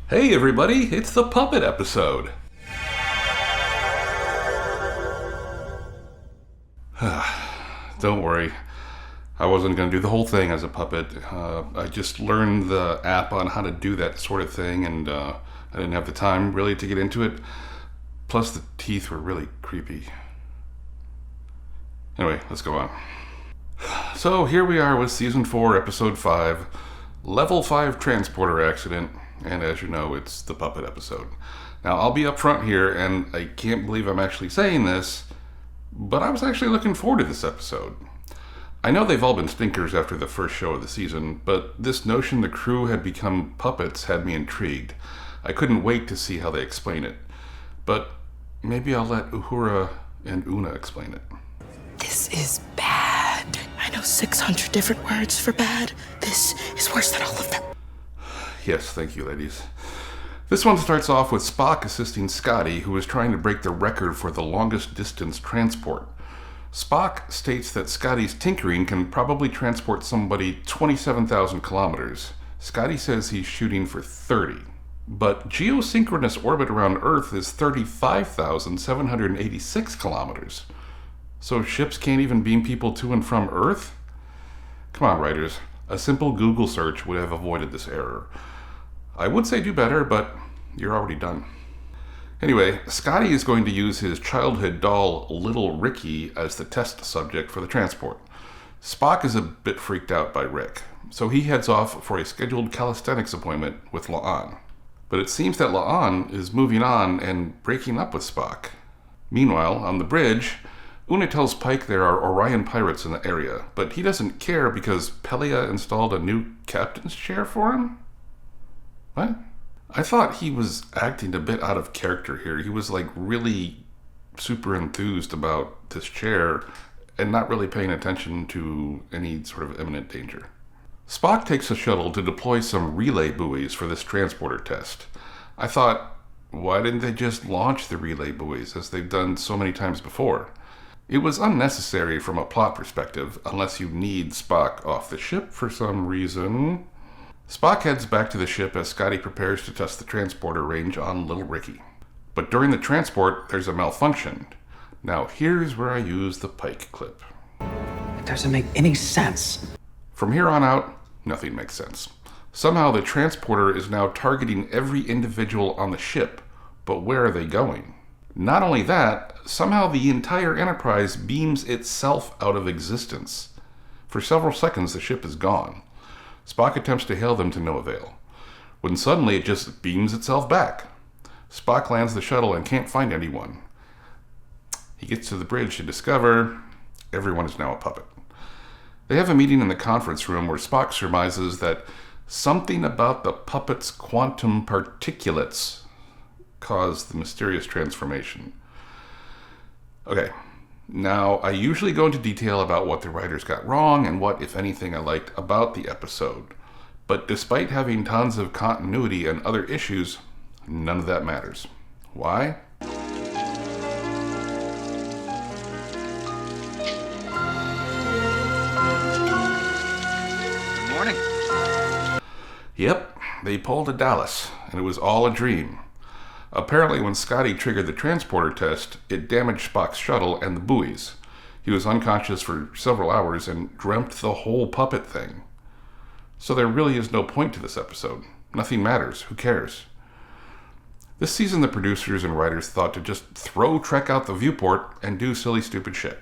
Hey everybody, it's the puppet episode. Don't worry, I wasn't going to do the whole thing as a puppet. I just learned the app on how to do that sort of thing, and I didn't have the time really to get into it. Plus the teeth were really creepy. Anyway, let's go on. So here we are with Season 4, Episode 5, Level 5 Transporter Accident, and as you know, it's the puppet episode. Now, I'll be up front here, and I can't believe I'm actually saying this, but I was actually looking forward to this episode. I know they've all been stinkers after the first show of the season, but this notion the crew had become puppets had me intrigued. I couldn't wait to see how they explain it. But maybe I'll let Uhura and Una explain it. This is bad. I know 600 different words for bad. This is worse than all of them. Yes, thank you, ladies. This one starts off with Spock assisting Scotty, who is trying to break the record for the longest distance transport. Spock states that Scotty's tinkering can probably transport somebody 27,000 kilometers. Scotty says he's shooting for 30. But geosynchronous orbit around Earth is 35,786 kilometers. So ships can't even beam people to and from Earth? Come on, writers. A simple Google search would have avoided this error. I would say do better, but you're already done. Anyway, Scotty is going to use his childhood doll, Little Ricky, as the test subject for the transport. Spock is a bit freaked out by Rick, so he heads off for a scheduled calisthenics appointment with La'an. But it seems that La'an is moving on and breaking up with Spock. Meanwhile, on the bridge, Una tells Pike there are Orion pirates in the area, but he doesn't care because Pelia installed a new captain's chair for him? What? I thought he was acting a bit out of character here. He was really super enthused about this chair and not really paying attention to any sort of imminent danger. Spock takes a shuttle to deploy some relay buoys for this transporter test. I thought, why didn't they just launch the relay buoys as they've done so many times before? It was unnecessary from a plot perspective, unless you need Spock off the ship for some reason. Spock heads back to the ship as Scotty prepares to test the transporter range on Little Ricky. But during the transport, there's a malfunction. Now here's where I use the Pike clip. It doesn't make any sense. From here on out, nothing makes sense. Somehow the transporter is now targeting every individual on the ship, but where are they going? Not only that, somehow the entire Enterprise beams itself out of existence. For several seconds, the ship is gone. Spock attempts to hail them to no avail, when suddenly it just beams itself back. Spock lands the shuttle and can't find anyone. He gets to the bridge to discover everyone is now a puppet. They have a meeting in the conference room where Spock surmises that something about the puppet's quantum particulates caused the mysterious transformation. Okay. Now, I usually go into detail about what the writers got wrong and what, if anything, I liked about the episode. But despite having tons of continuity and other issues, none of that matters. Why? Good morning. Yep, they pulled a Dallas, and it was all a dream. Apparently, when Scotty triggered the transporter test, it damaged Spock's shuttle and the buoys. He was unconscious for several hours and dreamt the whole puppet thing. So there really is no point to this episode. Nothing matters. Who cares? This season, the producers and writers thought to just throw Trek out the viewport and do silly, stupid shit.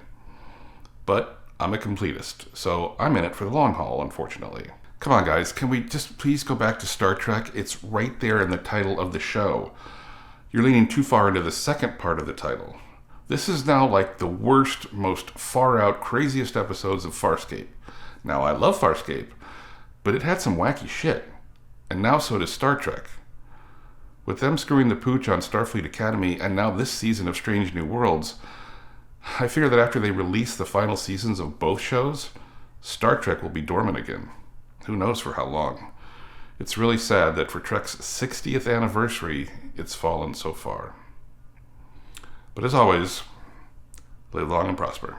But I'm a completist, so I'm in it for the long haul, unfortunately. Come on, guys, can we just please go back to Star Trek? It's right there in the title of the show. You're leaning too far into the second part of the title. This is now like the worst, most far-out, craziest episodes of Farscape. Now, I love Farscape, but it had some wacky shit. And now so does Star Trek. With them screwing the pooch on Starfleet Academy and now this season of Strange New Worlds, I fear that after they release the final seasons of both shows, Star Trek will be dormant again. Who knows for how long. It's really sad that for Trek's 60th anniversary, it's fallen so far. But as always, live long and prosper.